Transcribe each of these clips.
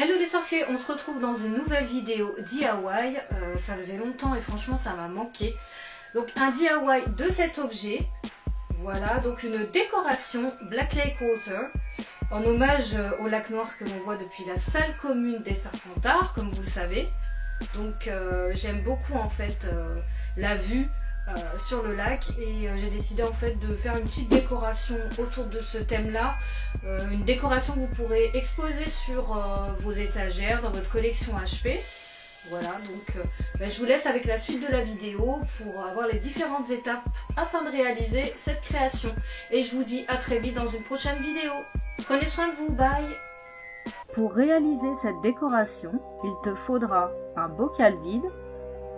Hello les sorciers, on se retrouve dans une nouvelle vidéo DIY, ça faisait longtemps et franchement ça m'a manqué. Donc un DIY de cet objet, voilà, donc une décoration Black Lake Water en hommage au lac noir que l'on voit depuis la salle commune des Serpentards, comme vous le savez. Donc j'aime beaucoup en fait la vue sur le lac et j'ai décidé en fait de faire une petite décoration autour de ce thème là, une décoration que vous pourrez exposer sur vos étagères dans votre collection HP. Voilà, donc je vous laisse avec la suite de la vidéo pour avoir les différentes étapes afin de réaliser cette création et je vous dis à très vite dans une prochaine vidéo. Prenez soin de vous, bye. Pour réaliser cette décoration, il te faudra un bocal vide,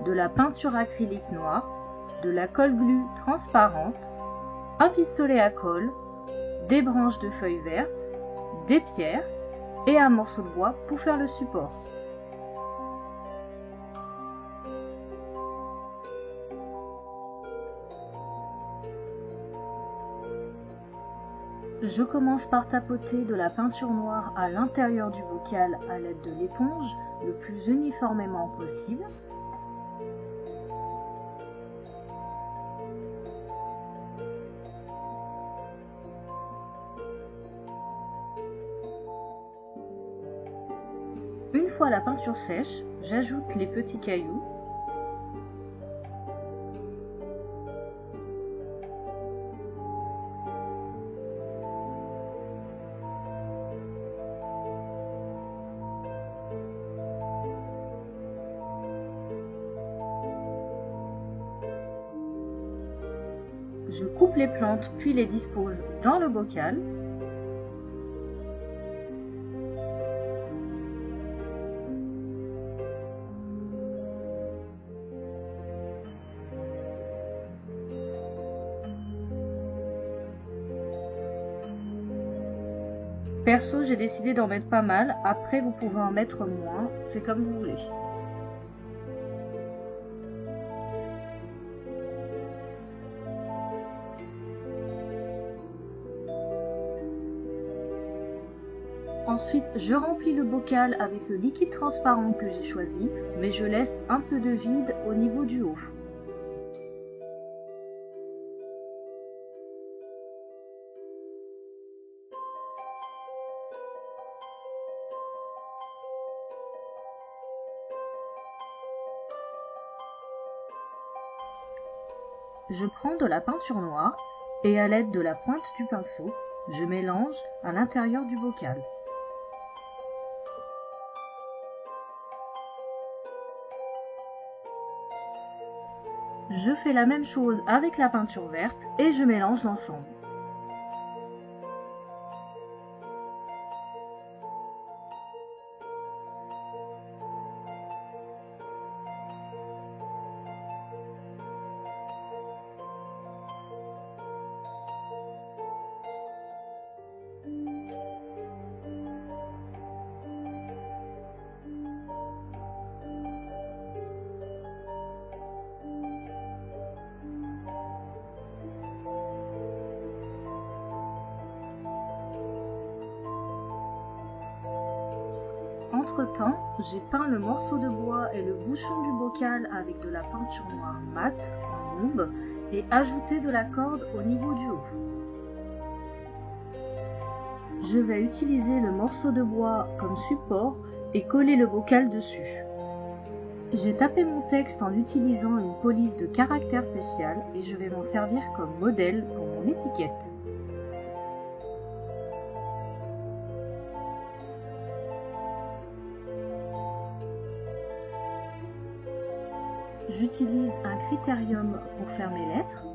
de la peinture acrylique noire, de la colle glue transparente, un pistolet à colle, des branches de feuilles vertes, des pierres et un morceau de bois pour faire le support. Je commence par tapoter de la peinture noire à l'intérieur du bocal à l'aide de l'éponge le plus uniformément possible. Une fois la peinture sèche, j'ajoute les petits cailloux. Je coupe les plantes puis les dispose dans le bocal. Perso, j'ai décidé d'en mettre pas mal, après vous pouvez en mettre moins, c'est comme vous voulez. Ensuite, je remplis le bocal avec le liquide transparent que j'ai choisi, mais je laisse un peu de vide au niveau du haut. Je prends de la peinture noire et à l'aide de la pointe du pinceau, je mélange à l'intérieur du bocal. Je fais la même chose avec la peinture verte et je mélange l'ensemble. Entre-temps, j'ai peint le morceau de bois et le bouchon du bocal avec de la peinture noire mate en ombre et ajouté de la corde au niveau du haut. Je vais utiliser le morceau de bois comme support et coller le bocal dessus. J'ai tapé mon texte en utilisant une police de caractère spécial et je vais m'en servir comme modèle pour mon étiquette. J'utilise un critérium pour faire mes lettres.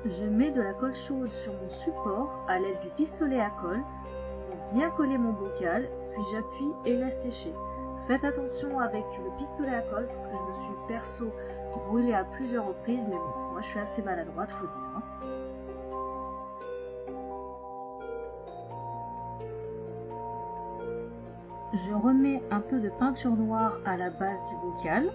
Je mets de la colle chaude sur mon support à l'aide du pistolet à colle pour bien coller mon bocal, puis j'appuie et laisse sécher. Faites attention avec le pistolet à colle parce que je me suis perso brûlé à plusieurs reprises, mais bon, moi je suis assez maladroite, faut dire. Hein. Je remets un peu de peinture noire à la base du bocal.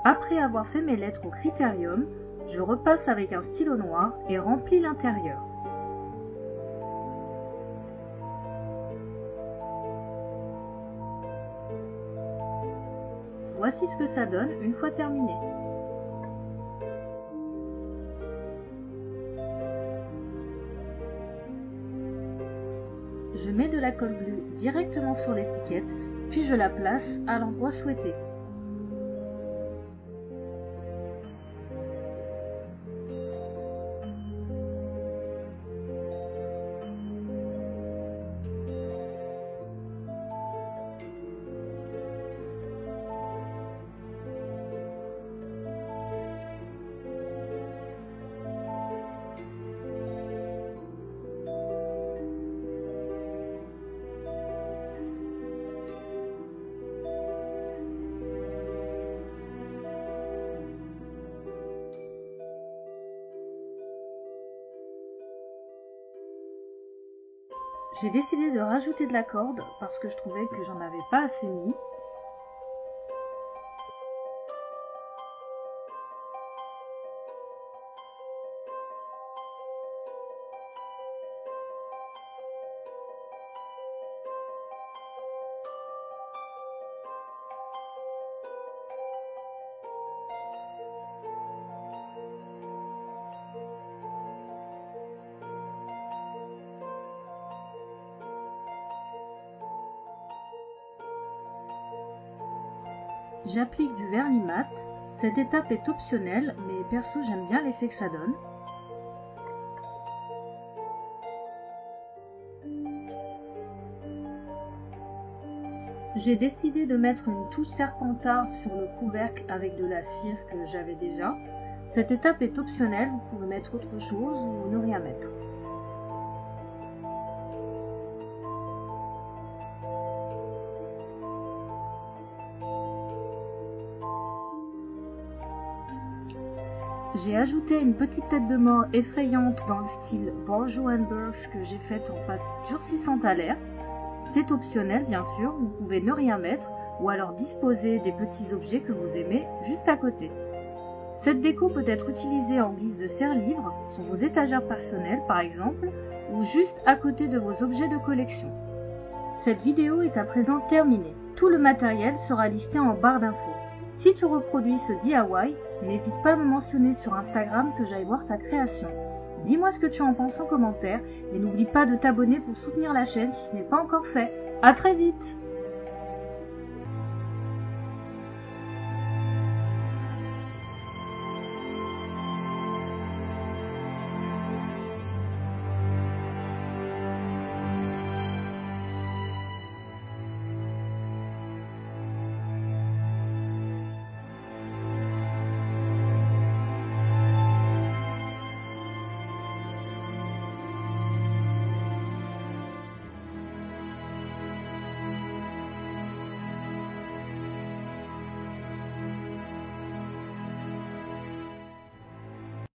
Après avoir fait mes lettres au critérium, je repasse avec un stylo noir et remplis l'intérieur. Voici ce que ça donne une fois terminé. Je mets de la colle glue directement sur l'étiquette, puis je la place à l'endroit souhaité. J'ai décidé de rajouter de la corde parce que je trouvais que j'en avais pas assez mis. J'applique du vernis mat. Cette étape est optionnelle, mais perso j'aime bien l'effet que ça donne. J'ai décidé de mettre une touche serpentard sur le couvercle avec de la cire que j'avais déjà. Cette étape est optionnelle, vous pouvez mettre autre chose ou ne rien mettre. J'ai ajouté une petite tête de mort effrayante dans le style Bourgeois and Burks que j'ai faite en pâte durcissante à l'air. C'est optionnel bien sûr, vous pouvez ne rien mettre ou alors disposer des petits objets que vous aimez juste à côté. Cette déco peut être utilisée en guise de serre-livre, sur vos étagères personnelles par exemple, ou juste à côté de vos objets de collection. Cette vidéo est à présent terminée. Tout le matériel sera listé en barre d'infos. Si tu reproduis ce DIY, n'hésite pas à me mentionner sur Instagram que j'aille voir ta création. Dis-moi ce que tu en penses en commentaire et n'oublie pas de t'abonner pour soutenir la chaîne si ce n'est pas encore fait. À très vite!